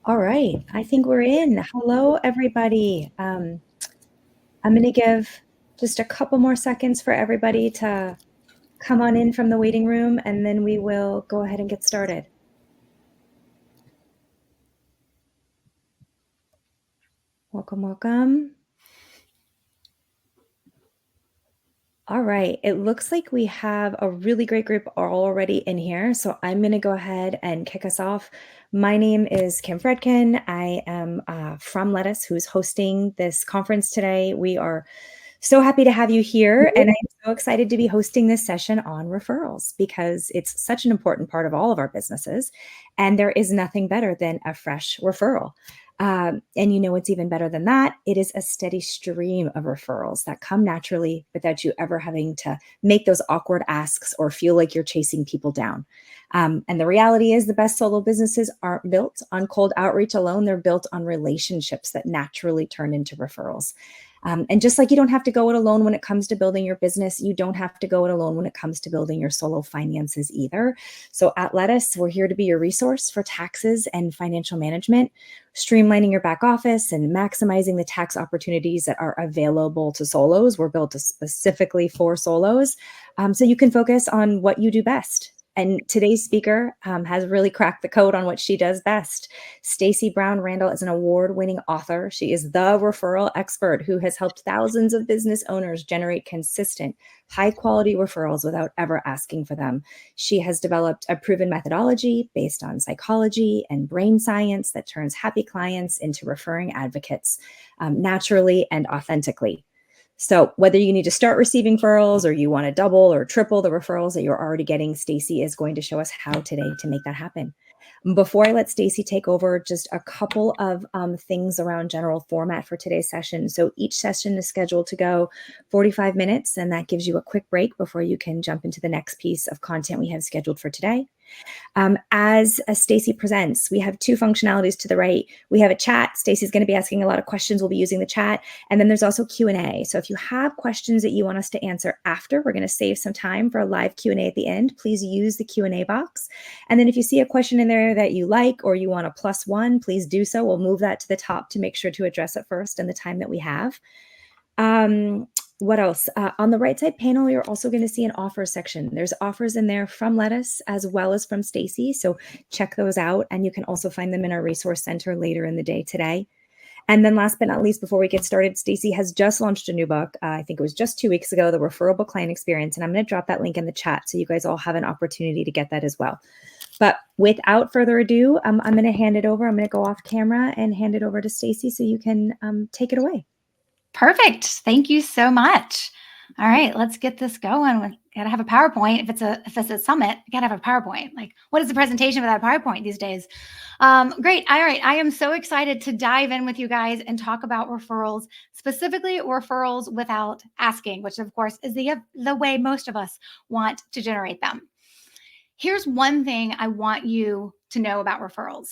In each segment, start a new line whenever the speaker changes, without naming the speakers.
All right, I think we're in. Hello, everybody. I'm going to give just a couple more seconds for everybody to come on in from the waiting room, and then we will go ahead and get started. Welcome, welcome. All right, it looks like we have a really great group already in here, so I'm going to go ahead and kick us off. My name is Kim Fredkin. I am from Lettuce, who's hosting this conference today. We are so happy to have you here, and I'm so excited to be hosting this session on referrals because it's such an important part of all of our businesses, and there is nothing better than a fresh referral. And you know what's even better than that? It is a steady stream of referrals that come naturally without you ever having to make those awkward asks or feel like you're chasing people down. And the reality is the best solo businesses aren't built on cold outreach alone. They're built on relationships that naturally turn into referrals. And just like you don't have to go it alone when it comes to building your business, you don't have to go it alone when it comes to building your solo finances either. So at Lettuce, we're here to be your resource for taxes and financial management, streamlining your back office and maximizing the tax opportunities that are available to solos. We're built specifically for solos, so you can focus on what you do best. And today's speaker has really cracked the code on what she does best. Stacy Brown Randall is an award-winning author. She is the referral expert who has helped thousands of business owners generate consistent, high-quality referrals without ever asking for them. She has developed a proven methodology based on psychology and brain science that turns happy clients into referring advocates naturally and authentically. So whether you need to start receiving referrals or you want to double or triple the referrals that you're already getting, Stacy is going to show us how today to make that happen. Before I let Stacy take over, just a couple of things around general format for today's session. So each session is scheduled to go 45 minutes, and that gives you a quick break before you can jump into the next piece of content we have scheduled for today. As Stacy presents, we have two functionalities to the right. We have a chat. Stacy's going to be asking a lot of questions. We'll be using the chat. And then there's also Q&A. So if you have questions that you want us to answer after, we're going to save some time for a live Q&A at the end. Please use the Q&A box. And then if you see a question in there that you like or you want a +1, please do so. We'll move that to the top to make sure to address it first in the time that we have. What else? On the right side panel, you're also going to see an offers section. There's offers in there from Lettuce as well as from Stacy. So check those out. And you can also find them in our resource center later in the day today. And then last but not least, before we get started, Stacy has just launched a new book. I think it was just 2 weeks ago, the Referral Client Experience. And I'm going to drop that link in the chat so you guys all have an opportunity to get that as well. But without further ado, I'm going to hand it over. I'm going to go off camera and hand it over to Stacy so you can take it away.
Perfect. Thank you so much. All right, let's get this going. We gotta have a PowerPoint. If it's a summit, you gotta have a PowerPoint. Like, what is a presentation without a PowerPoint these days? Great. All right, I am so excited to dive in with you guys and talk about referrals, specifically referrals without asking, which of course is the way most of us want to generate them. Here's one thing I want you to know about referrals.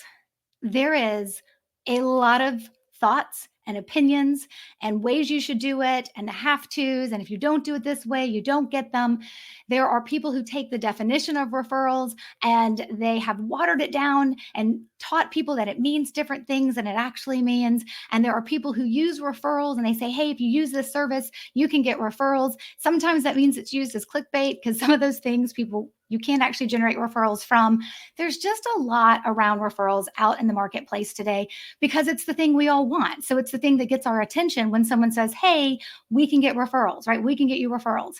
There is a lot of thoughts and opinions and ways you should do it and the have tos. And if you don't do it this way, you don't get them. There are people who take the definition of referrals and they have watered it down and taught people that it means different things than it actually means. And there are people who use referrals and they say, hey, if you use this service, you can get referrals. Sometimes that means it's used as clickbait because some of those things you can't actually generate referrals from. There's just a lot around referrals out in the marketplace today because it's the thing we all want. So it's the thing that gets our attention when someone says, hey, we can get referrals, right? We can get you referrals.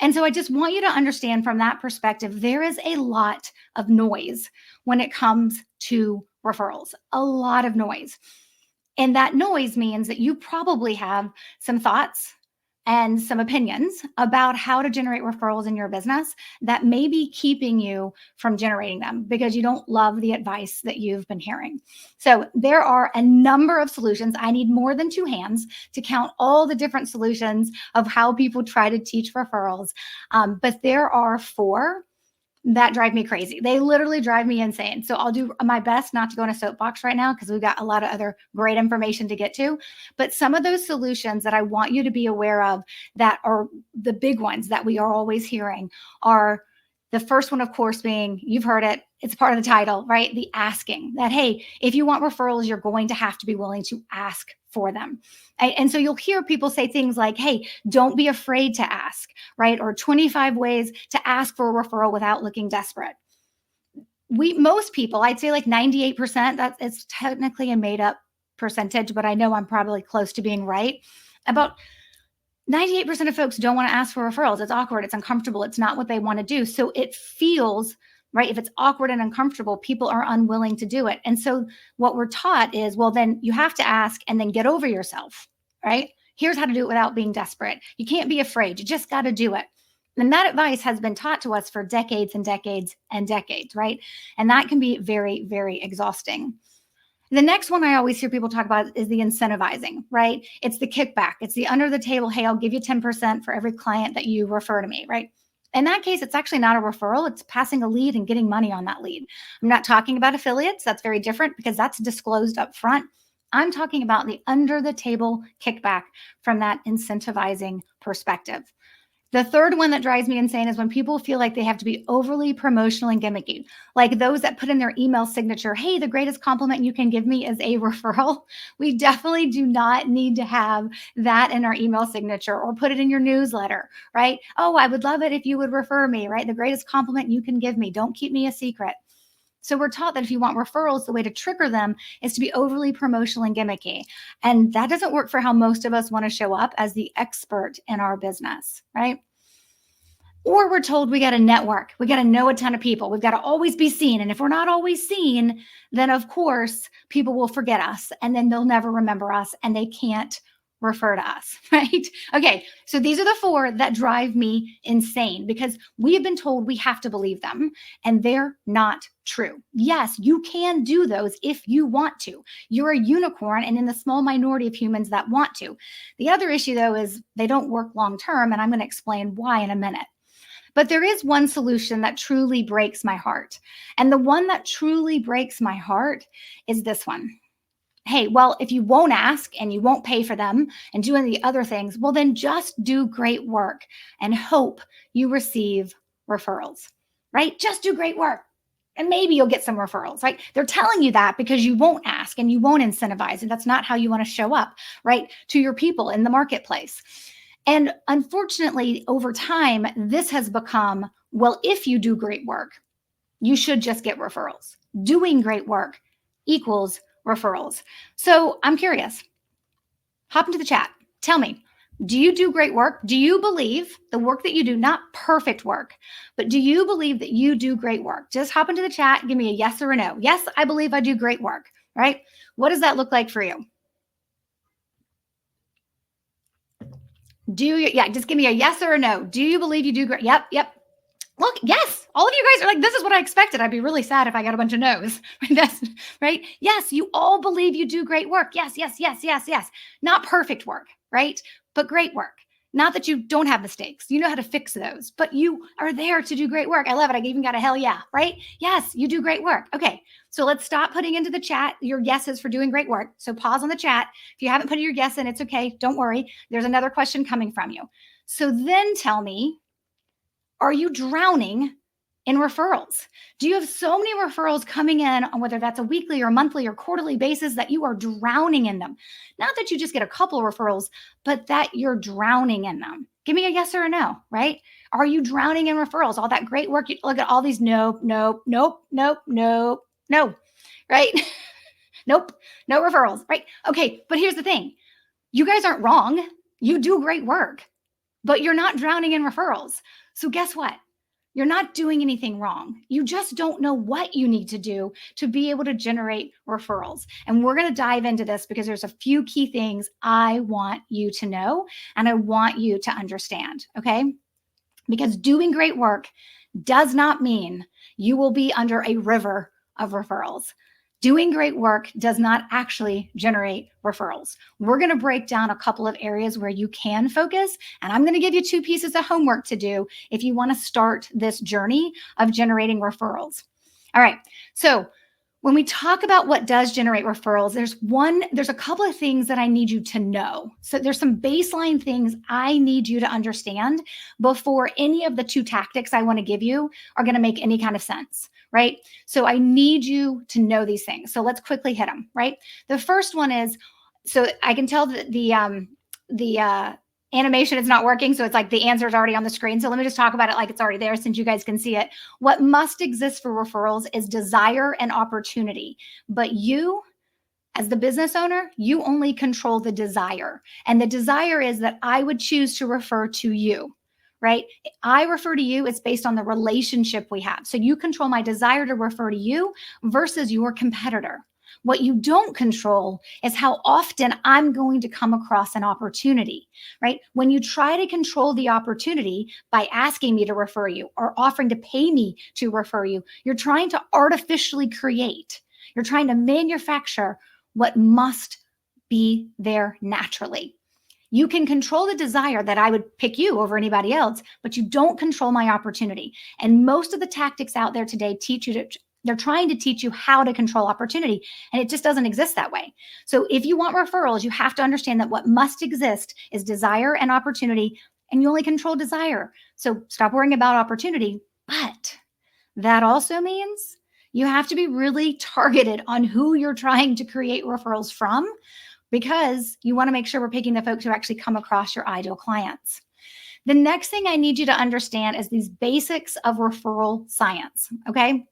And so I just want you to understand from that perspective, there is a lot of noise when it comes to referrals, a lot of noise. And that noise means that you probably have some thoughts and some opinions about how to generate referrals in your business that may be keeping you from generating them because you don't love the advice that you've been hearing. So there are a number of solutions. I need more than 2 hands to count all the different solutions of how people try to teach referrals. But there are 4 that drive me crazy. They literally drive me insane. So I'll do my best not to go in a soapbox right now because we've got a lot of other great information to get to. But some of those solutions that I want you to be aware of that are the big ones that we are always hearing are The first one, of course, being, you've heard it, it's part of the title, right? The asking, that, hey, if you want referrals, you're going to have to be willing to ask for them. And so you'll hear people say things like, hey, don't be afraid to ask, right? Or 25 ways to ask for a referral without looking desperate. Most people, I'd say like 98%, that it's technically a made up percentage, but I know I'm probably close to being right. About 98% of folks don't want to ask for referrals. It's awkward. It's uncomfortable. It's not what they want to do. So it feels, right, if it's awkward and uncomfortable, people are unwilling to do it. And so what we're taught is, well, then you have to ask and then get over yourself, right? Here's how to do it without being desperate. You can't be afraid. You just got to do it. And that advice has been taught to us for decades and decades and decades, right? And that can be very, very exhausting. The next one I always hear people talk about is the incentivizing, right? It's the kickback. It's the under the table, hey, I'll give you 10% for every client that you refer to me, right? In that case, it's actually not a referral. It's passing a lead and getting money on that lead. I'm not talking about affiliates. That's very different because that's disclosed up front. I'm talking about the under the table kickback from that incentivizing perspective. The third one that drives me insane is when people feel like they have to be overly promotional and gimmicky, like those that put in their email signature, hey, the greatest compliment you can give me is a referral. We definitely do not need to have that in our email signature or put it in your newsletter, right? Oh, I would love it if you would refer me, right? The greatest compliment you can give me. Don't keep me a secret. So we're taught that if you want referrals, the way to trigger them is to be overly promotional and gimmicky. And that doesn't work for how most of us want to show up as the expert in our business, right? Or we're told we got to network. We got to know a ton of people. We've got to always be seen. And if we're not always seen, then of course, people will forget us and then they'll never remember us and they can't refer to us, right? Okay, so these are the four that drive me insane because we have been told we have to believe them and they're not true. Yes, you can do those if you want to. You're a unicorn and in the small minority of humans that want to. The other issue though is they don't work long term and I'm going to explain why in a minute. But there is one solution that truly breaks my heart. And the one that truly breaks my heart is this one. Hey, well, if you won't ask and you won't pay for them and do any other things, well, then just do great work and hope you receive referrals, right? Just do great work. And maybe you'll get some referrals, right? They're telling you that because you won't ask and you won't incentivize. And that's not how you want to show up, right? To your people in the marketplace. And unfortunately, over time, this has become, well, if you do great work, you should just get referrals. Doing great work equals referrals. So I'm curious. Hop into the chat. Tell me, do you do great work? Do you believe the work that you do, not perfect work, but do you believe that you do great work? Just hop into the chat. Give me a yes or a no. Yes, I believe I do great work, right? What does that look like for you? Just give me a yes or a no. Do you believe you do great? Yep. Look, yes, all of you guys are like, this is what I expected. I'd be really sad if I got a bunch of no's. That's right. Yes, you all believe you do great work. Yes. Not perfect work, right? But great work. Not that you don't have mistakes. You know how to fix those, but you are there to do great work. I love it. I even got a hell yeah, right? Yes, you do great work. Okay, so let's stop putting into the chat your guesses for doing great work. So pause on the chat. If you haven't put your guess in, it's okay. Don't worry. There's another question coming from you. So then tell me, are you drowning in referrals? Do you have so many referrals coming in on whether that's a weekly or monthly or quarterly basis that you are drowning in them? Not that you just get a couple of referrals, but that you're drowning in them. Give me a yes or a no, right? Are you drowning in referrals? All that great work, you look at all these nope, right? Nope, no referrals, right? Okay, but here's the thing. You guys aren't wrong. You do great work, but you're not drowning in referrals. So guess what? You're not doing anything wrong. You just don't know what you need to do to be able to generate referrals. And we're going to dive into this because there's a few key things I want you to know and I want you to understand, okay? Because doing great work does not mean you will be under a river of referrals. Doing great work does not actually generate referrals. We're going to break down a couple of areas where you can focus, and I'm going to give you 2 pieces of homework to do if you want to start this journey of generating referrals. All right. So When we talk about what does generate referrals, there's a couple of things that I need you to know. So there's some baseline things I need you to understand before any of the two tactics I want to give you are going to make any kind of sense, right? So I need you to know these things. So let's quickly hit them, right? The first one is, so I can tell that the animation is not working. So it's like the answer is already on the screen. So let me just talk about it like it's already there since you guys can see it. What must exist for referrals is desire and opportunity. But you, as the business owner, you only control the desire. And the desire is that I would choose to refer to you, right? I refer to you, it's based on the relationship we have. So you control my desire to refer to you versus your competitor. What you don't control is how often I'm going to come across an opportunity, right? When you try to control the opportunity by asking me to refer you or offering to pay me to refer you, you're trying to artificially create. You're trying to manufacture what must be there naturally. You can control the desire that I would pick you over anybody else, but you don't control my opportunity. And most of the tactics out there today they're trying to teach you how to control opportunity, and it just doesn't exist that way. So if you want referrals, you have to understand that what must exist is desire and opportunity, and you only control desire. So stop worrying about opportunity. But that also means you have to be really targeted on who you're trying to create referrals from, because you want to make sure we're picking the folks who actually come across your ideal clients. The next thing I need you to understand is these basics of referral science, okay?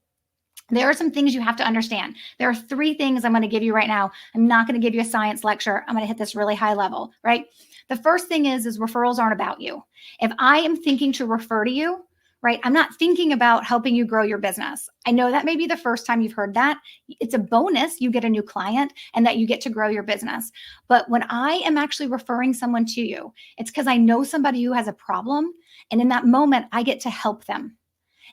There are some things you have to understand. There are 3 things I'm going to give you right now. I'm not going to give you a science lecture. I'm going to hit this really high level, right? The first thing is referrals aren't about you. If I am thinking to refer to you, right, I'm not thinking about helping you grow your business. I know that may be the first time you've heard that. It's a bonus you get a new client and that you get to grow your business. But when I am actually referring someone to you, it's because I know somebody who has a problem. And in that moment, I get to help them.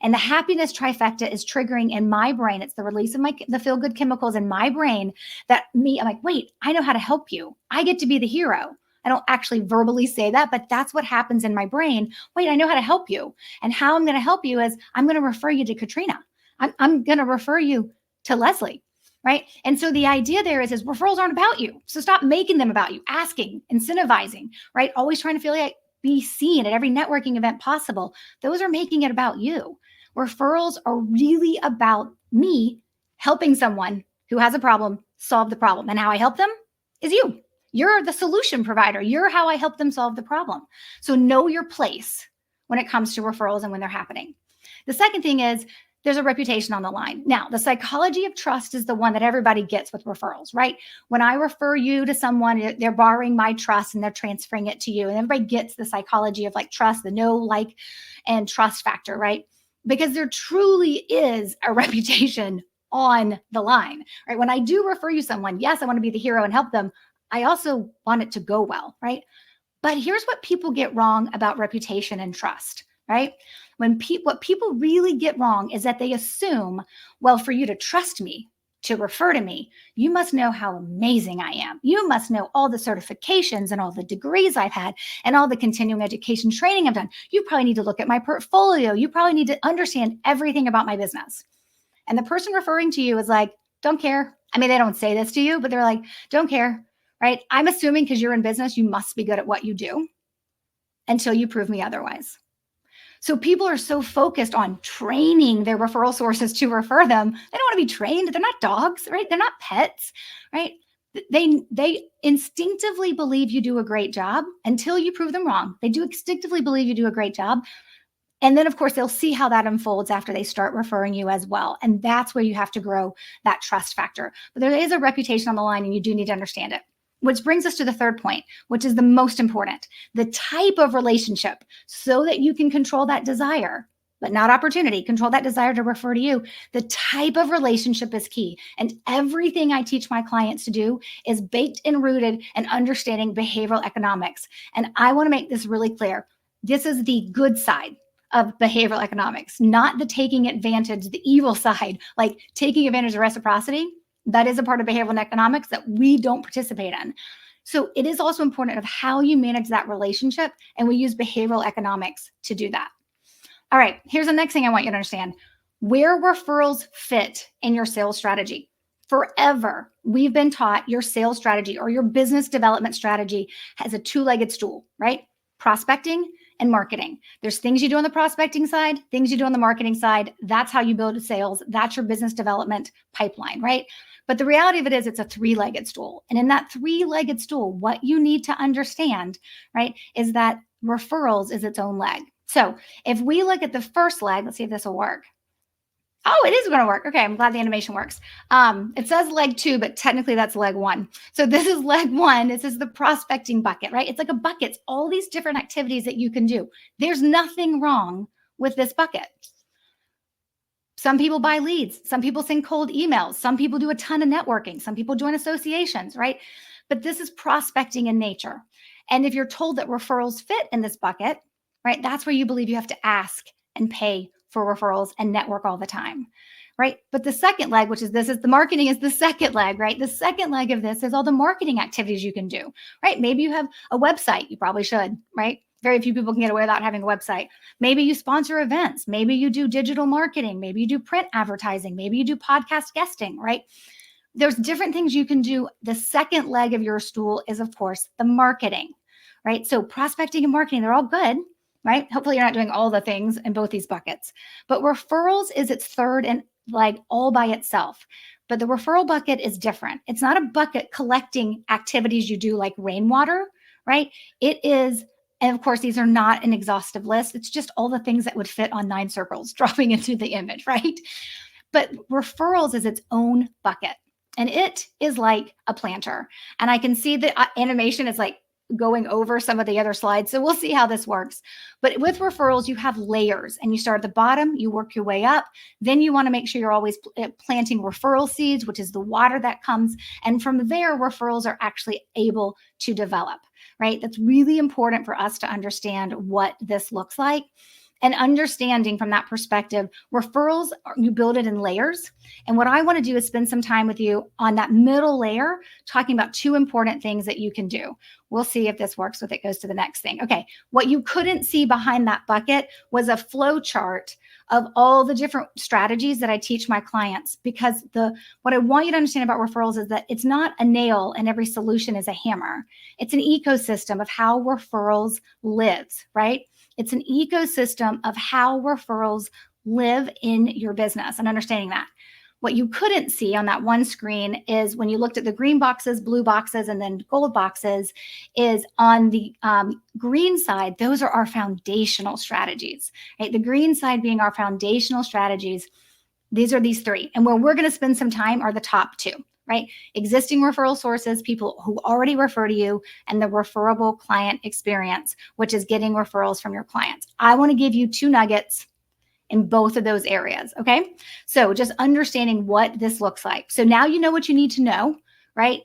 And the happiness trifecta is triggering in my brain. It's the release of the feel-good chemicals in my brain I'm like, wait, I know how to help you. I get to be the hero. I don't actually verbally say that, but that's what happens in my brain. Wait, I know how to help you. And how I'm going to help you is I'm going to refer you to Katrina. I'm going to refer you to Leslie, right? And so the idea there is referrals aren't about you. So stop making them about you, asking, incentivizing, right? Always trying to feel like be seen at every networking event possible. Those are making it about you. Referrals are really about me helping someone who has a problem solve the problem. And how I help them is you. You're the solution provider. You're how I help them solve the problem. So know your place when it comes to referrals and when they're happening. The second thing is there's a reputation on the line. Now, the psychology of trust is the one that everybody gets with referrals, right? When I refer you to someone, they're borrowing my trust and they're transferring it to you. And everybody gets the psychology of like trust, the know, like, and trust factor, right? Because there truly is a reputation on the line, right? When I do refer you someone, yes, I want to be the hero and help them. I also want it to go well, right? But here's what people get wrong about reputation and trust, right? What people really get wrong is that they assume, well, for you to trust me, to refer to me, you must know how amazing I am. You must know all the certifications and all the degrees I've had and all the continuing education training I've done. You probably need to look at my portfolio. You probably need to understand everything about my business. And the person referring to you is like, don't care. I mean, they don't say this to you, but they're like, don't care, right? I'm assuming because you're in business, you must be good at what you do until you prove me otherwise. So people are so focused on training their referral sources to refer them. They don't want to be trained. They're not dogs, right? They're not pets, right? They instinctively believe you do a great job until you prove them wrong. They do instinctively believe you do a great job. And then, of course, they'll see how that unfolds after they start referring you as well. And that's where you have to grow that trust factor. But there is a reputation on the line, and you do need to understand it. Which brings us to the third point, which is the most important, the type of relationship, so that you can control that desire, but not opportunity, control that desire to refer to you. The type of relationship is key. And everything I teach my clients to do is baked and rooted in understanding behavioral economics. And I want to make this really clear. This is the good side of behavioral economics, not the taking advantage, the evil side, like taking advantage of reciprocity. That is a part of behavioral economics that we don't participate in. So it is also important of how you manage that relationship. And we use behavioral economics to do that. All right, here's the next thing I want you to understand. Where referrals fit in your sales strategy. Forever, we've been taught your sales strategy or your business development strategy has a two-legged stool, right? Prospecting and marketing. There's things you do on the prospecting side, things you do on the marketing side. That's how you build sales. That's your business development pipeline, right? But the reality of it is it's a three-legged stool. And in that three-legged stool, what you need to understand, right, is that referrals is its own leg. So if we look at the first leg, let's see if this will work. Oh, it is going to work. Okay, I'm glad the animation works. It says leg 2, but technically that's leg 1. So this is leg 1. This is the prospecting bucket, right? It's like a bucket. It's all these different activities that you can do. There's nothing wrong with this bucket. Some people buy leads. Some people send cold emails. Some people do a ton of networking. Some people join associations, right? But this is prospecting in nature. And if you're told that referrals fit in this bucket, right, that's where you believe you have to ask and pay for referrals and network all the time, right? But the second leg, which is the marketing is the second leg, right? The second leg of this is all the marketing activities you can do, right? Maybe you have a website. You probably should, right? Very few people can get away without having a website. Maybe you sponsor events. Maybe you do digital marketing. Maybe you do print advertising. Maybe you do podcast guesting, right? There's different things you can do. The second leg of your stool is, of course, the marketing, right? So prospecting and marketing, they're all good, right? Hopefully you're not doing all the things in both these buckets. But referrals is its third and leg all by itself. But the referral bucket is different. It's not a bucket collecting activities you do like rainwater, right? It is, and of course, these are not an exhaustive list. It's just all the things that would fit on 9 circles dropping into the image, right? But referrals is its own bucket. And it is like a planter. And I can see the animation is like going over some of the other slides. So we'll see how this works. But with referrals, you have layers and you start at the bottom, you work your way up. Then you want to make sure you're always planting referral seeds, which is the water that comes. And from there, referrals are actually able to develop, right? That's really important for us to understand what this looks like. And understanding from that perspective, referrals, you build it in layers. And what I want to do is spend some time with you on that middle layer, talking about 2 important things that you can do. We'll see if this works if it goes to the next thing. Okay, what you couldn't see behind that bucket was a flow chart of all the different strategies that I teach my clients, because what I want you to understand about referrals is that it's not a nail and every solution is a hammer. It's an ecosystem of how referrals lives, right? It's an ecosystem of how referrals live in your business and understanding that. What you couldn't see on that one screen is when you looked at the green boxes, blue boxes, and then gold boxes, is on the green side, those are our foundational strategies, right? The green side being our foundational strategies. These are these 3. And where we're going to spend some time are the top 2. Right? Existing referral sources, people who already refer to you, and the referable client experience, which is getting referrals from your clients. I want to give you 2 nuggets in both of those areas. Okay. So just understanding what this looks like. So now you know what you need to know, right?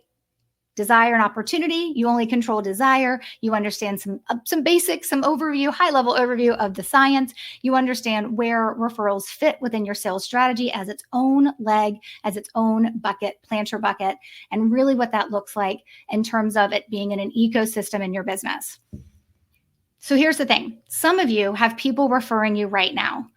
Desire and opportunity. You only control desire. You understand some basics, some overview, high-level overview of the science. You understand where referrals fit within your sales strategy as its own leg, as its own bucket, planter bucket, and really what that looks like in terms of it being in an ecosystem in your business. So here's the thing. Some of you have people referring you right now.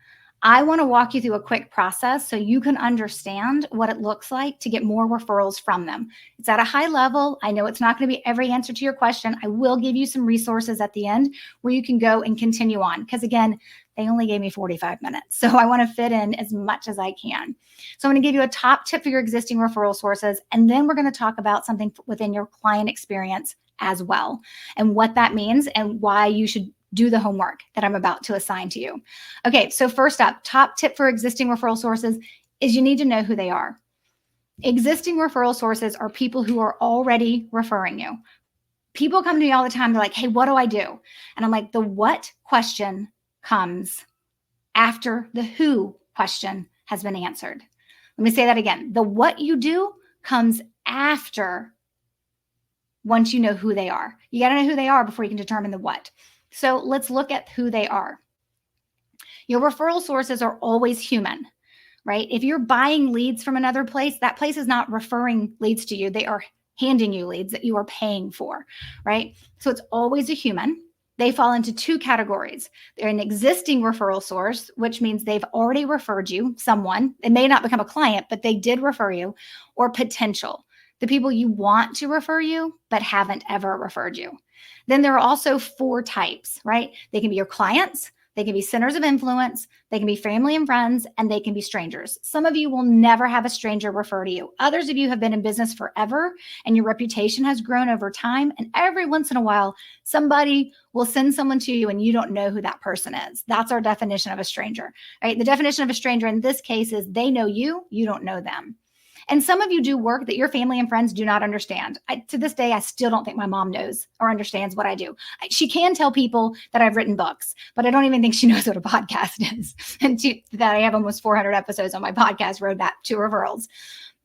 I want to walk you through a quick process so you can understand what it looks like to get more referrals from them. It's at a high level. I know it's not going to be every answer to your question. I will give you some resources at the end where you can go and continue on. Because again, they only gave me 45 minutes. So I want to fit in as much as I can. So I'm going to give you a top tip for your existing referral sources. And then we're going to talk about something within your client experience as well, and what that means and why you should do the homework that I'm about to assign to you. Okay, so first up, top tip for existing referral sources is you need to know who they are. Existing referral sources are people who are already referring you. People come to me all the time. They're like, hey, what do I do? And I'm like, the what question comes after the who question has been answered. Let me say that again. The what you do comes after, once you know who they are. You got to know who they are before you can determine the what. So let's look at who they are. Your referral sources are always human, right? If you're buying leads from another place, that place is not referring leads to you. They are handing you leads that you are paying for, right? So it's always a human. they fall into two categories. They're an existing referral source, which means they've already referred you, someone. They may not become a client, but they did refer you, or potential, the people you want to refer you, but haven't ever referred you. Then there are also 4 types, right? They can be your clients, they can be centers of influence, they can be family and friends, and they can be strangers. Some of you will never have a stranger refer to you. Others of you have been in business forever and your reputation has grown over time. And every once in a while, somebody will send someone to you and you don't know who that person is. That's our definition of a stranger, right? The definition of a stranger in this case is they know you, you don't know them. And some of you do work that your family and friends do not understand. To this day, I still don't think my mom knows or understands what I do. She can tell people that I've written books, but I don't even think she knows what a podcast is. And that I have almost 400 episodes on my podcast, Roadmap to Referrals.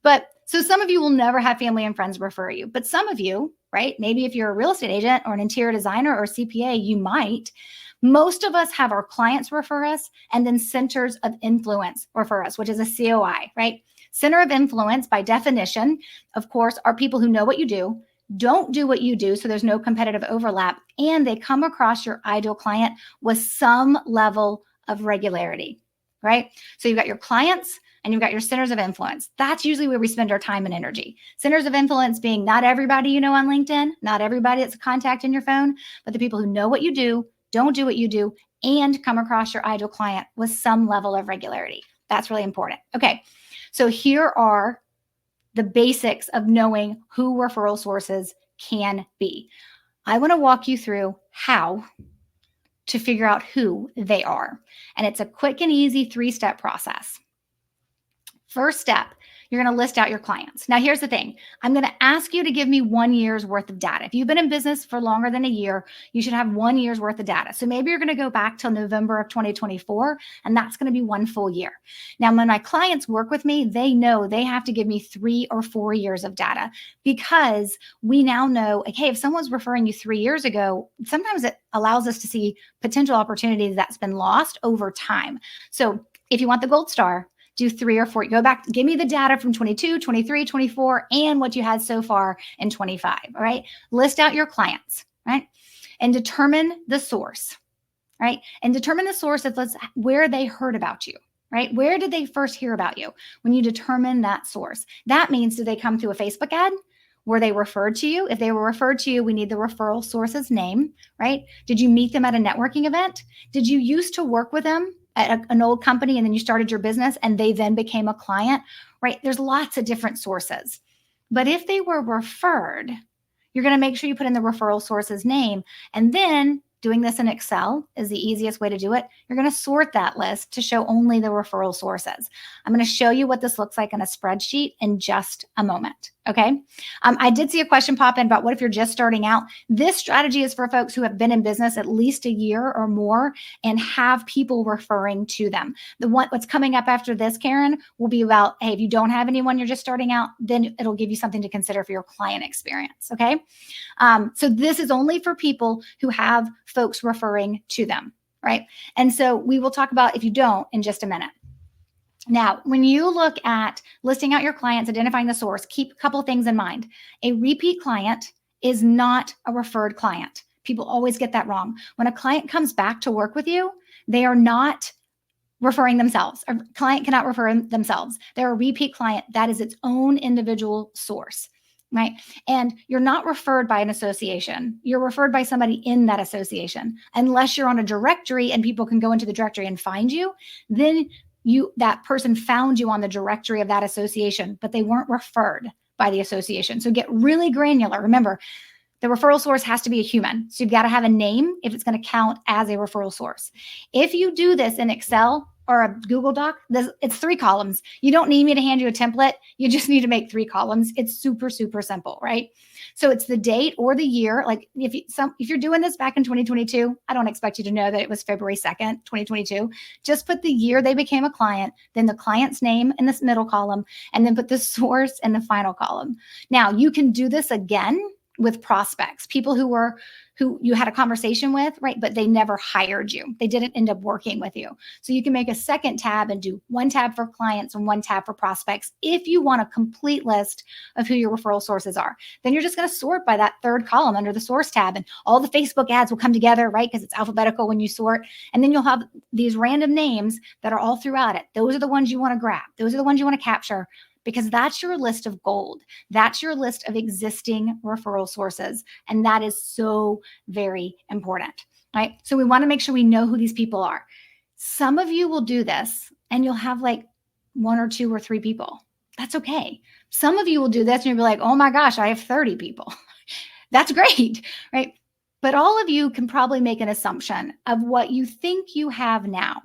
But so some of you will never have family and friends refer you, but some of you, right? Maybe if you're a real estate agent or an interior designer or CPA, you might. Most of us have our clients refer us and then centers of influence refer us, which is a COI, right? Center of influence, by definition, of course, are people who know what you do, don't do what you do, so there's no competitive overlap, and they come across your ideal client with some level of regularity, right? So you've got your clients and you've got your centers of influence. That's usually where we spend our time and energy. Centers of influence being not everybody you know on LinkedIn, not everybody that's a contact in your phone, but the people who know what you do, don't do what you do, and come across your ideal client with some level of regularity. That's really important. Okay. So here are the basics of knowing who referral sources can be. I want to walk you through how to figure out who they are. And it's a quick and easy 3-step process. First step, you're going to list out your clients. Now, here's the thing. I'm going to ask you to give me 1 year's worth of data. If you've been in business for longer than a year, you should have 1 year's worth of data. So maybe you're going to go back till November of 2024, and that's going to be 1 full year. Now, when my clients work with me, they know they have to give me 3 or 4 years of data, because we now know, okay, if someone's referring you 3 years ago, sometimes it allows us to see potential opportunities that's been lost over time. So if you want the gold star, do 3 or 4. Go back, give me the data from 22, 23, 24, and what you had so far in 25. All right. List out your clients, right? And determine the source, right? And determine the source of where they heard about you, right? Where did they first hear about you? When you determine that source, that means, did they come through a Facebook ad? Were they referred to you? If they were referred to you, we need the referral source's name, right? Did you meet them at a networking event? Did you used to work with them at an old company and then you started your business and they then became a client, right? There's lots of different sources. But if they were referred, you're going to make sure you put in the referral source's name. And then doing this in Excel is the easiest way to do it. You're going to sort that list to show only the referral sources. I'm going to show you what this looks like in a spreadsheet in just a moment. Okay. I did see a question pop in about what if you're just starting out. This strategy is for folks who have been in business at least a year or more and have people referring to them. What's coming up after this, Karen, will be about, hey, if you don't have anyone, you're just starting out, then it'll give you something to consider for your client experience. Okay. So this is only for people who have folks referring to them. Right. And so we will talk about if you don't in just a minute. Now, when you look at listing out your clients, identifying the source, keep a couple of things in mind. A repeat client is not a referred client. People always get that wrong. When a client comes back to work with you, they are not referring themselves. A client cannot refer themselves. They're a repeat client. That is its own individual source, right? And you're not referred by an association. You're referred by somebody in that association. Unless you're on a directory and people can go into the directory and find you, then that person found you on the directory of that association, but they weren't referred by the association. So get really granular. Remember, the referral source has to be a human. So you've got to have a name if it's going to count as a referral source. If you do this in Excel or a Google Doc, it's 3 columns. You don't need me to hand you a template. You just need to make 3 columns. It's super, super simple, right? So it's the date or the year. Like if you're doing this back in 2022, I don't expect you to know that it was February 2nd, 2022. Just put the year they became a client, then the client's name in this middle column, and then put the source in the final column. Now you can do this again with prospects, people who you had a conversation with, right? But they never hired you. They didn't end up working with you. So you can make a second tab and do one tab for clients and one tab for prospects if you want a complete list of who your referral sources are. Then you're just going to sort by that third column under the source tab, and all the Facebook ads will come together, right? Because it's alphabetical when you sort. And then you'll have these random names that are all throughout it. Those are the ones you want to grab. Those are the ones you want to capture, because that's your list of gold. That's your list of existing referral sources. And that is so very important, right? So we want to make sure we know who these people are. Some of you will do this and you'll have like 1 or 2 or 3 people. That's okay. Some of you will do this and you'll be like, oh my gosh, I have 30 people. That's great, right? But all of you can probably make an assumption of what you think you have now.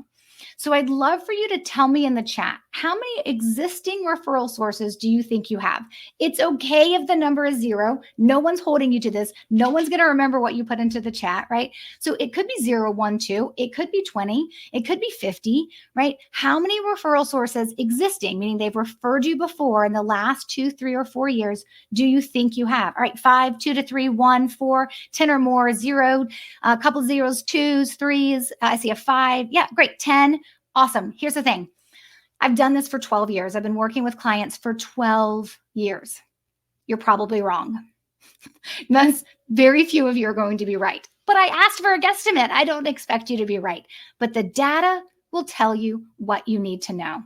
So I'd love for you to tell me in the chat, how many existing referral sources do you think you have? It's okay if the number is 0. No one's holding you to this. No one's going to remember what you put into the chat, right? So it could be 0, 1, 2. It could be 20. It could be 50, right? How many referral sources existing, meaning they've referred you before in the last 2, 3, or 4 years, do you think you have? All right, 5, 2 to 3, 1, 4, 10 or more, 0, a couple zeros, 2s, 3s. I see a 5. Yeah, great. 10. Awesome. Here's the thing. I've done this for 12 years. I've been working with clients for 12 years. You're probably wrong. That's very few of you are going to be right. But I asked for a guesstimate. I don't expect you to be right. But the data will tell you what you need to know.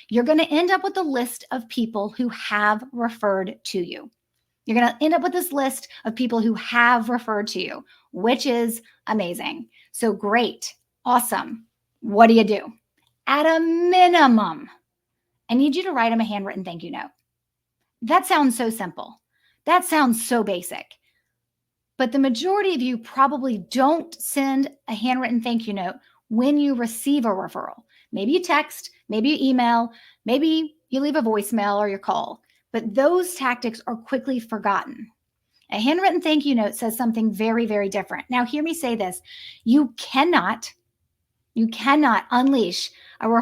You're going to end up with a list of people who have referred to you. You're going to end up with this list of people who have referred to you, which is amazing. So great. Awesome. What do? At a minimum, I need you to write them a handwritten thank you note. That sounds so simple. That sounds so basic. But the majority of you probably don't send a handwritten thank you note when you receive a referral. Maybe you text, maybe you email, maybe you leave a voicemail or you call. But those tactics are quickly forgotten. A handwritten thank you note says something very, very different. Now, hear me say this. You cannot unleash a river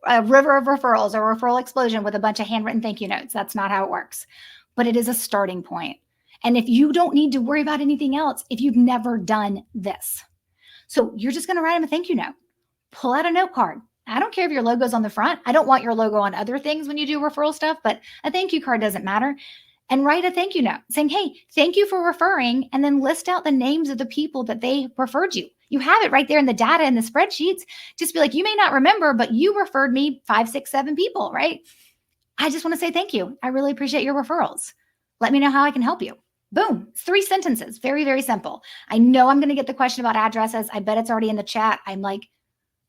of referrals, a referral explosion with a bunch of handwritten thank you notes. That's not how it works. But it is a starting point. And if you don't need to worry about anything else, if you've never done this. So you're just going to write them a thank you note. Pull out a note card. I don't care if your logo's on the front. I don't want your logo on other things when you do referral stuff, but a thank you card doesn't matter. And write a thank you note saying, hey, thank you for referring, and then list out the names of the people that they referred you. You have it right there in the data in the spreadsheets. Just be like, you may not remember, but you referred me 5, 6, 7 people, right? I just want to say thank you. I really appreciate your referrals. Let me know how I can help you. Boom. 3 sentences. Very, very simple. I know I'm going to get the question about addresses. I bet it's already in the chat. I'm like,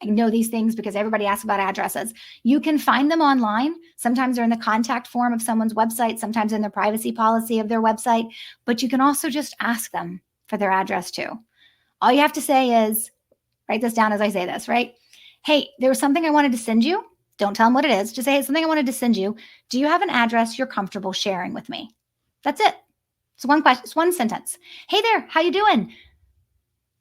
I know these things because everybody asks about addresses. You can find them online. Sometimes they're in the contact form of someone's website, sometimes in the privacy policy of their website, but you can also just ask them for their address too. All you have to say is, write this down as I say this, right? Hey, there was something I wanted to send you. Don't tell them what it is. Just say, hey, something I wanted to send you. Do you have an address you're comfortable sharing with me? That's it. It's one question. It's one sentence. Hey there, how you doing?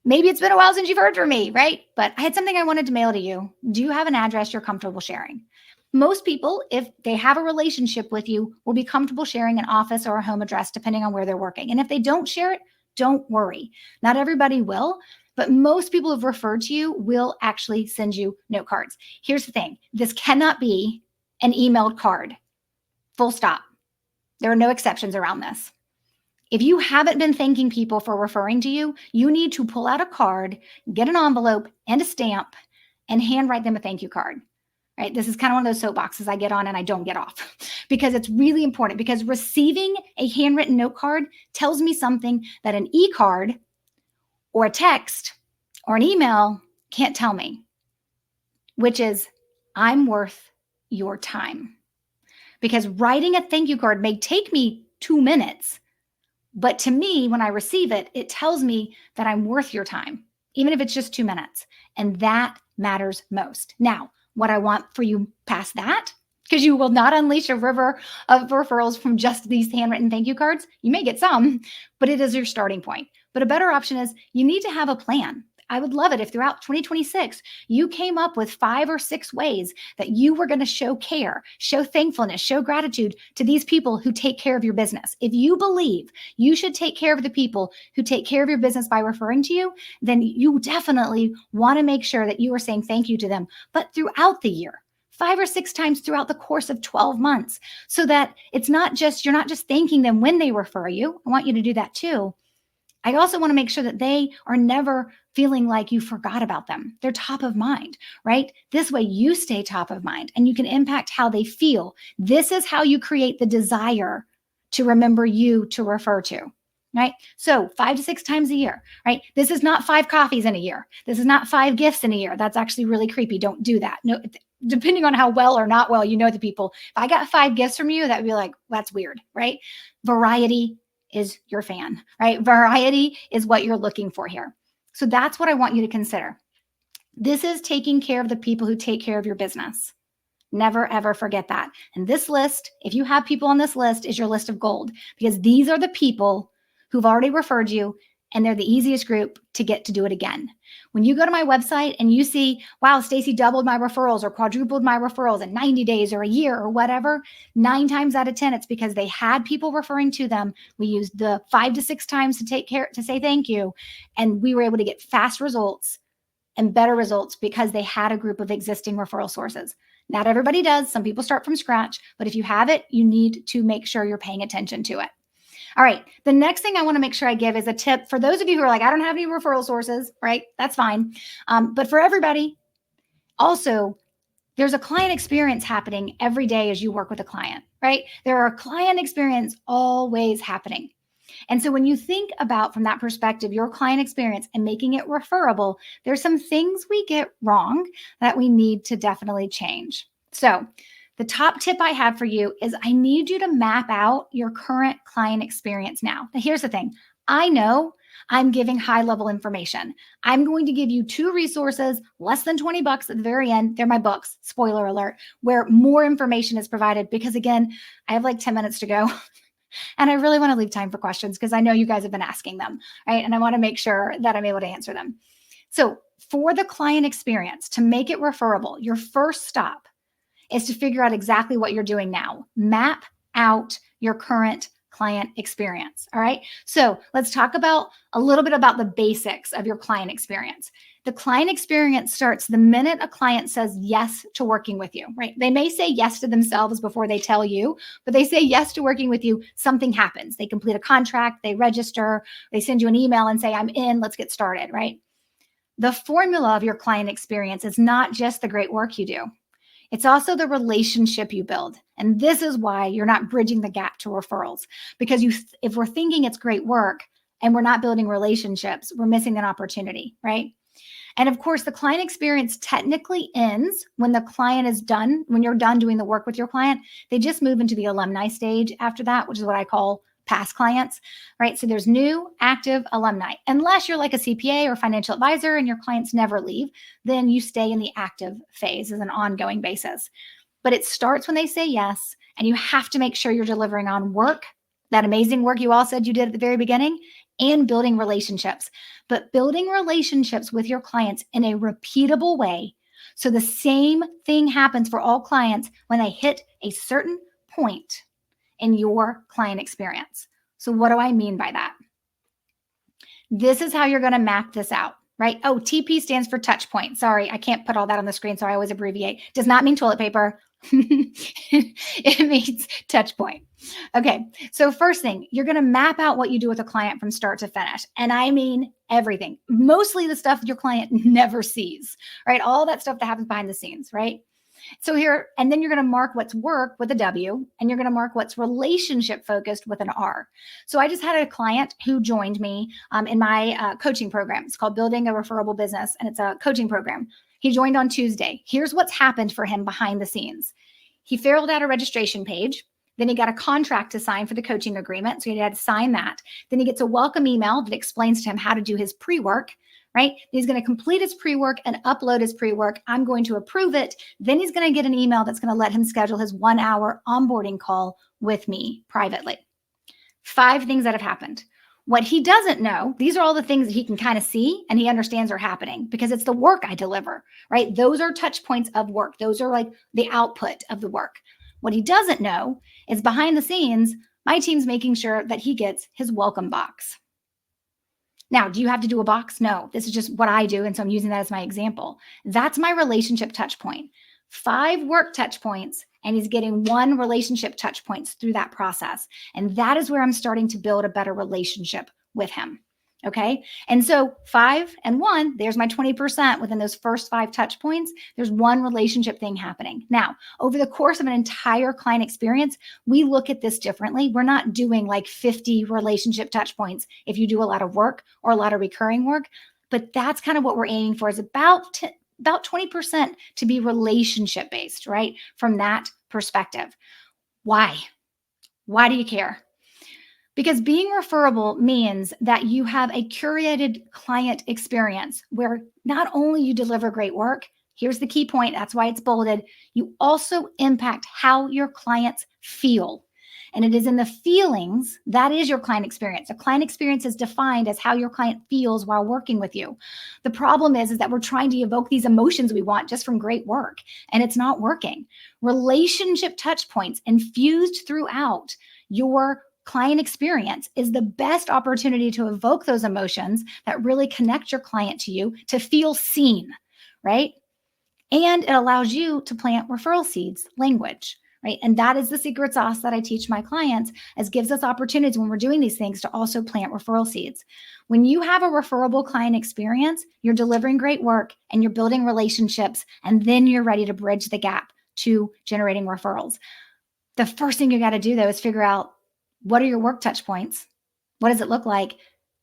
Maybe it's been a while since you've heard from me, right? But I had something I wanted to mail to you. Do you have an address you're comfortable sharing? Most people, if they have a relationship with you, will be comfortable sharing an office or a home address, depending on where they're working. And if they don't share it, don't worry. Not everybody will, but most people who've referred to you will actually send you note cards. Here's the thing. This cannot be an emailed card. Full stop. There are no exceptions around this. If you haven't been thanking people for referring to you, you need to pull out a card, get an envelope and a stamp, and handwrite them a thank you card. Right? This is kind of one of those soapboxes I get on and I don't get off because it's really important, because receiving a handwritten note card tells me something that an e-card or a text or an email can't tell me, which is I'm worth your time. Because writing a thank you card may take me 2 minutes, but to me, when I receive it, it tells me that I'm worth your time, even if it's just 2 minutes. And that matters most. Now, what I want for you past that, because you will not unleash a river of referrals from just these handwritten thank you cards. You may get some, but it is your starting point. But a better option is you need to have a plan. I would love it if throughout 2026, you came up with 5 or 6 ways that you were going to show care, show thankfulness, show gratitude to these people who take care of your business. If you believe you should take care of the people who take care of your business by referring to you, then you definitely want to make sure that you are saying thank you to them, but throughout the year. 5 or 6 times throughout the course of 12 months, so that it's not just, you're not just thanking them when they refer you. I want you to do that too. I also want to make sure that they are never feeling like you forgot about them. They're top of mind, right? This way you stay top of mind and you can impact how they feel. This is how you create the desire to remember you to refer to. Right? So 5 to 6 times a year, right? This is not 5 coffees in a year. This is not 5 gifts in a year. That's actually really creepy. Don't do that. No, depending on how well or not well you know the people. If I got 5 gifts from you, that would be like, that's weird, right? Variety is your fan, right? Variety is what you're looking for here. So that's what I want you to consider. This is taking care of the people who take care of your business. Never, ever forget that. And this list, if you have people on this list, is your list of gold, because these are the people who've already referred you, and they're the easiest group to get to do it again. When you go to my website and you see, wow, Stacy doubled my referrals or quadrupled my referrals in 90 days or a year or whatever, 9 times out of 10, it's because they had people referring to them. We used the 5 to 6 times to take care, to say thank you. And we were able to get fast results and better results because they had a group of existing referral sources. Not everybody does. Some people start from scratch, but if you have it, you need to make sure you're paying attention to it. All right. The next thing I want to make sure I give is a tip for those of you who are like, I don't have any referral sources, right? That's fine. But for everybody, also, there's a client experience happening every day as you work with a client, right? There are client experience always happening. And so when you think about from that perspective, your client experience and making it referable, there's some things we get wrong that we need to definitely change. So the top tip I have for you is I need you to map out your current client experience now. Now, here's the thing. I know I'm giving high level information. I'm going to give you 2 resources, less than $20 at the very end. They're my books, spoiler alert, where more information is provided because, again, I have like 10 minutes to go. And I really want to leave time for questions because I know you guys have been asking them, right? And I want to make sure that I'm able to answer them. So for the client experience, to make it referable, your first stop is to figure out exactly what you're doing now. Map out your current client experience. All right. So let's talk about a little bit about the basics of your client experience. The client experience starts the minute a client says yes to working with you, right? They may say yes to themselves before they tell you, but they say yes to working with you. Something happens. They complete a contract, they register, they send you an email and say, I'm in, let's get started, right? The formula of your client experience is not just the great work you do. It's also the relationship you build. And this is why you're not bridging the gap to referrals. Because if we're thinking it's great work and we're not building relationships, we're missing an opportunity, right? And of course, the client experience technically ends when the client is done, when you're done doing the work with your client. They just move into the alumni stage after that, which is what I call past clients, right? So there's new, active, alumni. Unless you're like a CPA or financial advisor and your clients never leave, then you stay in the active phase as an ongoing basis. But it starts when they say yes, and you have to make sure you're delivering on work, that amazing work you all said you did at the very beginning, and building relationships. But building relationships with your clients in a repeatable way. So the same thing happens for all clients when they hit a certain point in your client experience. So what do I mean by that? This is how you're going to map this out, right? Oh, TP stands for touch point. Sorry, I can't put all that on the screen, so I always abbreviate. Does not mean toilet paper. It means touch point. Okay, so first thing, you're going to map out what you do with a client from start to finish. And I mean everything, mostly the stuff your client never sees, right? All that stuff that happens behind the scenes, right? So here, and then you're going to mark what's work with a W, and you're going to mark what's relationship focused with an R. So I just had a client who joined me in my coaching program. It's called Building a Referable Business, and it's a coaching program. He joined on Tuesday. Here's what's happened for him behind the scenes. He filled out a registration page. Then he got a contract to sign for the coaching agreement. So he had to sign that. Then he gets a welcome email that explains to him how to do his pre-work, right? He's going to complete his pre-work and upload his pre-work. I'm going to approve it. Then he's going to get an email that's going to let him schedule his 1-hour onboarding call with me privately. 5 things that have happened. What he doesn't know, these are all the things that he can kind of see and he understands are happening because it's the work I deliver, right? Those are touch points of work. Those are like the output of the work. What he doesn't know is behind the scenes, my team's making sure that he gets his welcome box. Now, do you have to do a box? No, this is just what I do. And so I'm using that as my example. That's my relationship touch point. 5 work touch points, and he's getting 1 relationship touch points through that process. And that is where I'm starting to build a better relationship with him. Okay. And so 5 and 1, there's my 20% within those first 5 touch points. There's 1 relationship thing happening. Now, over the course of an entire client experience, we look at this differently. We're not doing like 50 relationship touch points if you do a lot of work or a lot of recurring work, but that's kind of what we're aiming for, is about 20% to be relationship based, right? From that perspective. Why? Why do you care? Because being referable means that you have a curated client experience where not only you deliver great work, here's the key point, that's why it's bolded, you also impact how your clients feel. And it is in the feelings that is your client experience. A client experience is defined as how your client feels while working with you. The problem is that we're trying to evoke these emotions we want just from great work, and it's not working. Relationship touch points infused throughout your client experience is the best opportunity to evoke those emotions that really connect your client to you, to feel seen, right? And it allows you to plant referral seeds, language, right? And that is the secret sauce that I teach my clients, as gives us opportunities when we're doing these things to also plant referral seeds. When you have a referable client experience, you're delivering great work and you're building relationships, and then you're ready to bridge the gap to generating referrals. The first thing you got to do though is figure out, what are your work touch points? What does it look like?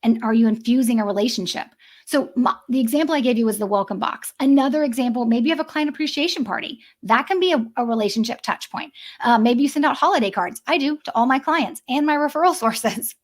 And are you infusing a relationship? So the example I gave you was the welcome box. Another example, maybe you have a client appreciation party. That can be a relationship touch point. Maybe you send out holiday cards. I do, to all my clients and my referral sources.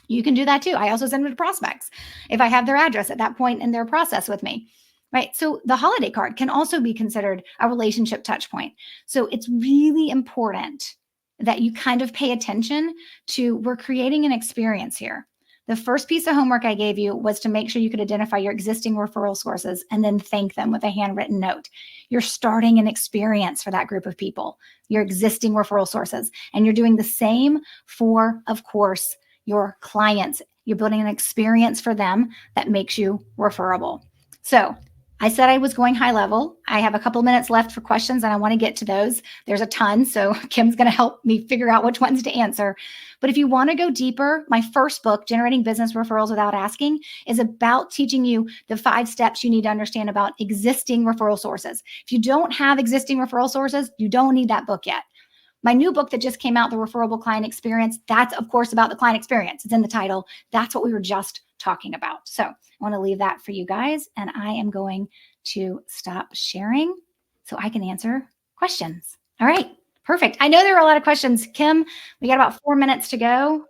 You can do that too. I also send them to prospects if I have their address at that point in their process with me. Right. So the holiday card can also be considered a relationship touch point. So it's really important that you kind of pay attention to, we're creating an experience here. The first piece of homework I gave you was to make sure you could identify your existing referral sources and then thank them with a handwritten note. You're starting an experience for that group of people, your existing referral sources. And you're doing the same for, of course, your clients. You're building an experience for them that makes you referable. So I said I was going high level. I have a couple minutes left for questions and I want to get to those. There's a ton, so Kim's going to help me figure out which ones to answer. But if you want to go deeper, my first book, Generating Business Referrals Without Asking, is about teaching you the 5 steps you need to understand about existing referral sources. If you don't have existing referral sources, you don't need that book yet. My new book that just came out, The Referable Client Experience, that's of course about the client experience. It's in the title. That's what we were just talking about. So I want to leave that for you guys, and I am going to stop sharing so I can answer questions. All right, perfect. I know there are a lot of questions. Kim, we got about 4 minutes to go.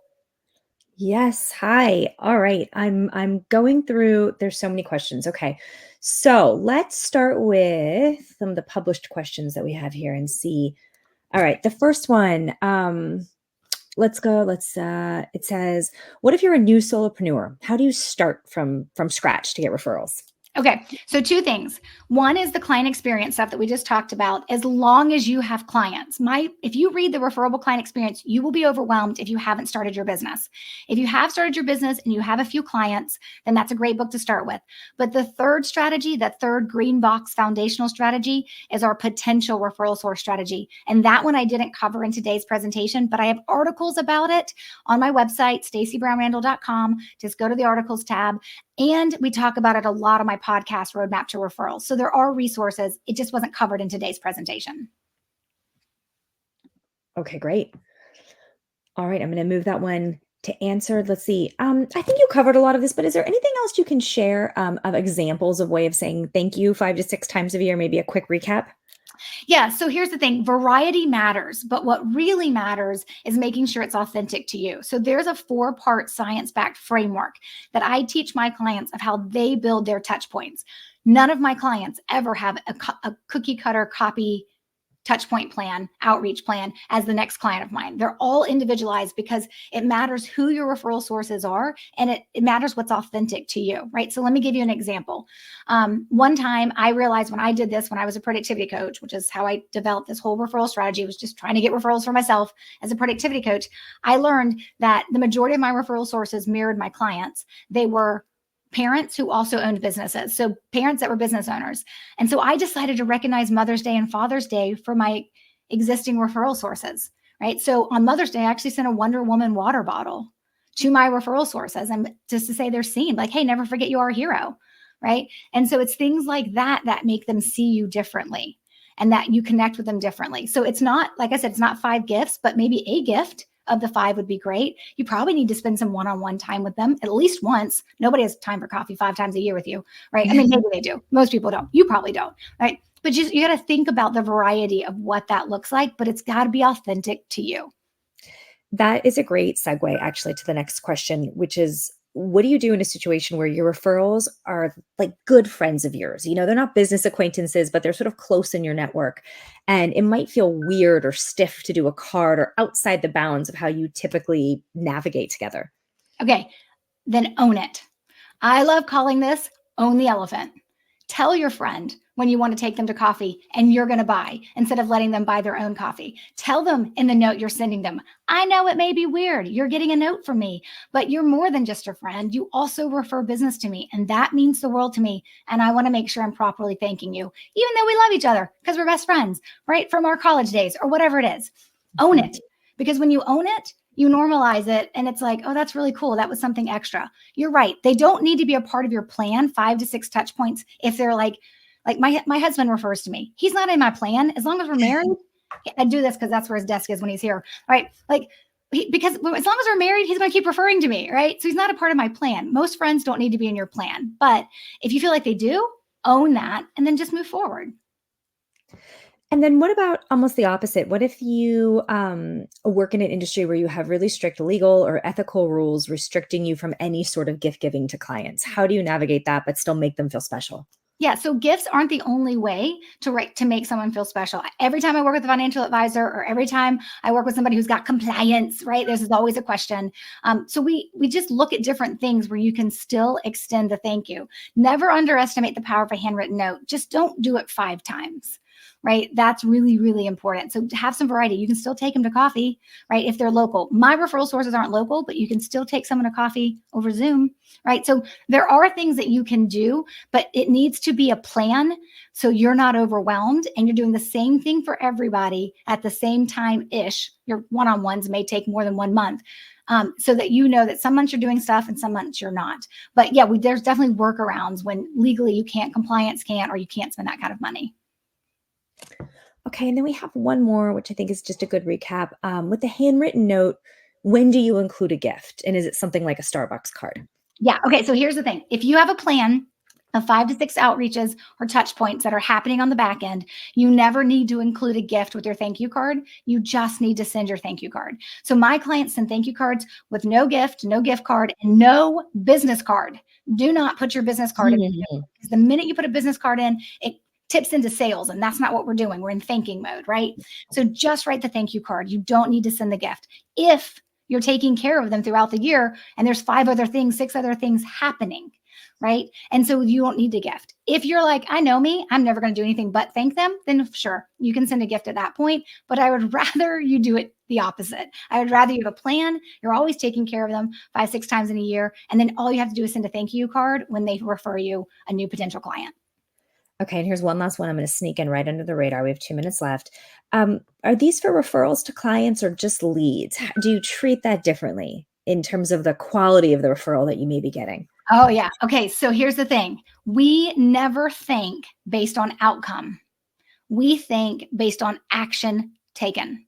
Yes. Hi. All right. I'm going through, there's so many questions. Okay. So let's start with some of the published questions that we have here and see. All right. The first one, let's go. It says, what if you're a new solopreneur? How do you start from scratch to get referrals?
Okay, so 2 things. One is the client experience stuff that we just talked about. As long as you have clients, if you read the Referable Client Experience, you will be overwhelmed if you haven't started your business. If you have started your business and you have a few clients, then that's a great book to start with. But the third strategy, that third green box foundational strategy, is our potential referral source strategy. And that one I didn't cover in today's presentation, but I have articles about it on my website, stacybrownrandall.com. Just go to the articles tab. And we talk about it a lot on my podcast, Roadmap to Referrals. So there are resources. It just wasn't covered in today's presentation.
Okay, great. All right, I'm going to move that one to answer. Let's see. I think you covered a lot of this, but is there anything else you can share of examples of way of saying thank you 5 to 6 times a year? Maybe a quick recap.
Yeah, so here's the thing. Variety matters, but what really matters is making sure it's authentic to you. So there's a 4-part science-backed framework that I teach my clients of how they build their touch points. None of my clients ever have a cookie cutter copy touch point plan, outreach plan as the next client of mine. They're all individualized because it matters who your referral sources are, and it matters what's authentic to you, right? So let me give you an example. One time I realized when I did this, when I was a productivity coach, which is how I developed this whole referral strategy, was just trying to get referrals for myself as a productivity coach. I learned that the majority of my referral sources mirrored my clients. They were parents who also owned businesses. So parents that were business owners. And so I decided to recognize Mother's Day and Father's Day for my existing referral sources, right? So on Mother's Day, I actually sent a Wonder Woman water bottle to my referral sources, and just to say they're seen, like, hey, never forget you are a hero, right? And so it's things like that that make them see you differently and that you connect with them differently. So it's not, like I said, it's not 5 gifts, but maybe a gift of the 5 would be great. You probably need to spend some one-on-one time with them at least once. Nobody has time for coffee 5 times a year with you, right? I mean, maybe they do. Most people don't. You probably don't, right? But you got to think about the variety of what that looks like, but it's got to be authentic to you.
That is a great segue actually to the next question, which is, what do you do in a situation where your referrals are like good friends of yours? You know, they're not business acquaintances, but they're sort of close in your network. And it might feel weird or stiff to do a card or outside the bounds of how you typically navigate together.
Okay, then own it. I love calling this own the elephant. Tell your friend when you want to take them to coffee and you're going to buy instead of letting them buy their own coffee. Tell them in the note you're sending them, I know it may be weird. You're getting a note from me, but you're more than just a friend. You also refer business to me, and that means the world to me. And I want to make sure I'm properly thanking you, even though we love each other because we're best friends, right? From our college days or whatever it is. Own it, because when you own it, you normalize it, and it's like, oh, that's really cool. That was something extra. You're right. They don't need to be a part of your plan, 5 to 6 touch points. If they're like my husband refers to me. He's not in my plan. As long as we're married, I do this because that's where his desk is when he's here, right? Like, because as long as we're married, he's going to keep referring to me, right? So he's not a part of my plan. Most friends don't need to be in your plan. But if you feel like they do, own that and then just move forward.
And then what about almost the opposite? What if you work in an industry where you have really strict legal or ethical rules restricting you from any sort of gift giving to clients? How do you navigate that but still make them feel special?
Yeah, so gifts aren't the only way to make someone feel special. Every time I work with a financial advisor, or every time I work with somebody who's got compliance, right? There's always a question. So we just look at different things where you can still extend the thank you. Never underestimate the power of a handwritten note. Just don't do it 5 times. Right? That's really, really important. So have some variety. You can still take them to coffee, right? If they're local. My referral sources aren't local, but you can still take someone to coffee over Zoom, right? So there are things that you can do, but it needs to be a plan so you're not overwhelmed and you're doing the same thing for everybody at the same time-ish. Your one-on-ones may take more than 1 month. So that you know that some months you're doing stuff and some months you're not. But yeah, there's definitely workarounds when legally you can't, compliance can't, or you can't spend that kind of money.
Okay, and then we have one more, which I think is just a good recap. With the handwritten note, when do you include a gift? And is it something like a Starbucks card?
Yeah. Okay. So here's the thing. If you have a plan of 5 to 6 outreaches or touch points that are happening on the back end, you never need to include a gift with your thank you card. You just need to send your thank you card. So my clients send thank you cards with no gift, no gift card, and no business card. Do not put your business card in, because the minute you put a business card in, it tips into sales, and that's not what we're doing. We're in thanking mode, right? So just write the thank you card. You don't need to send the gift. If you're taking care of them throughout the year and there's 5 other things, 6 other things happening, right? And so you don't need a gift. If you're like, I know me, I'm never going to do anything but thank them, then sure, you can send a gift at that point. But I would rather you do it the opposite. I would rather you have a plan. You're always taking care of them 5, 6 times in a year. And then all you have to do is send a thank you card when they refer you a new potential client.
Okay, and here's one last one I'm going to sneak in right under the radar. We have 2 minutes left. Are these for referrals to clients or just leads? Do you treat that differently in terms of the quality of the referral that you may be getting?
Oh, yeah. Okay, so here's the thing. We never think based on outcome. We think based on action taken.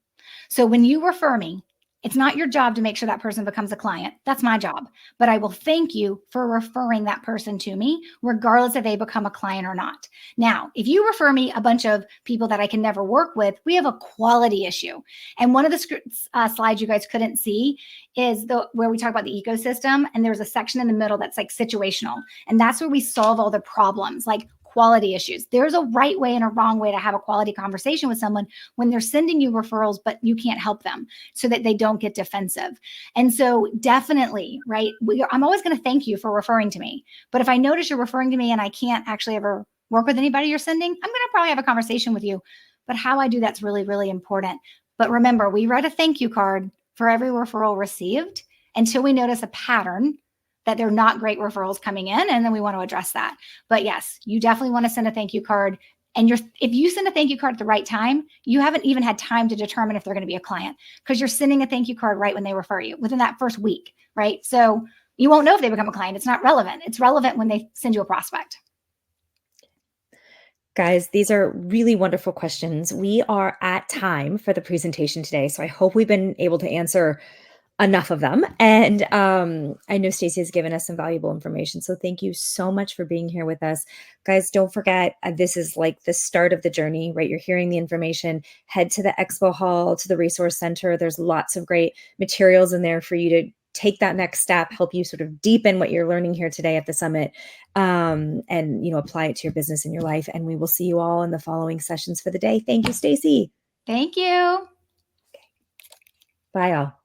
So when you refer me, it's not your job to make sure that person becomes a client. That's my job. But I will thank you for referring that person to me, regardless if they become a client or not. Now, if you refer me a bunch of people that I can never work with, we have a quality issue. And one of the slides you guys couldn't see is where we talk about the ecosystem. And there's a section in the middle that's like situational. And that's where we solve all the problems, like quality issues. There's a right way and a wrong way to have a quality conversation with someone when they're sending you referrals, but you can't help them, so that they don't get defensive. And so definitely, right? I'm always going to thank you for referring to me. But if I notice you're referring to me and I can't actually ever work with anybody you're sending, I'm going to probably have a conversation with you. But how I do that's really, really important. But remember, we write a thank you card for every referral received until we notice a pattern that they're not great referrals coming in, and then we want to address that. But yes, you definitely want to send a thank you card. And if you send a thank you card at the right time, you haven't even had time to determine if they're going to be a client, because you're sending a thank you card right when they refer you, within that first week, right? So you won't know if they become a client. It's not relevant. It's relevant when they send you a prospect.
Guys, these are really wonderful questions. We are at time for the presentation today, so I hope we've been able to answer enough of them. And I know Stacey has given us some valuable information. So thank you so much for being here with us. Guys, don't forget, this is like the start of the journey, right? You're hearing the information. Head to the expo hall, to the resource center. There's lots of great materials in there for you to take that next step, help you sort of deepen what you're learning here today at the summit, and apply it to your business and your life. And we will see you all in the following sessions for the day. Thank you, Stacey.
Thank you.
Bye, all.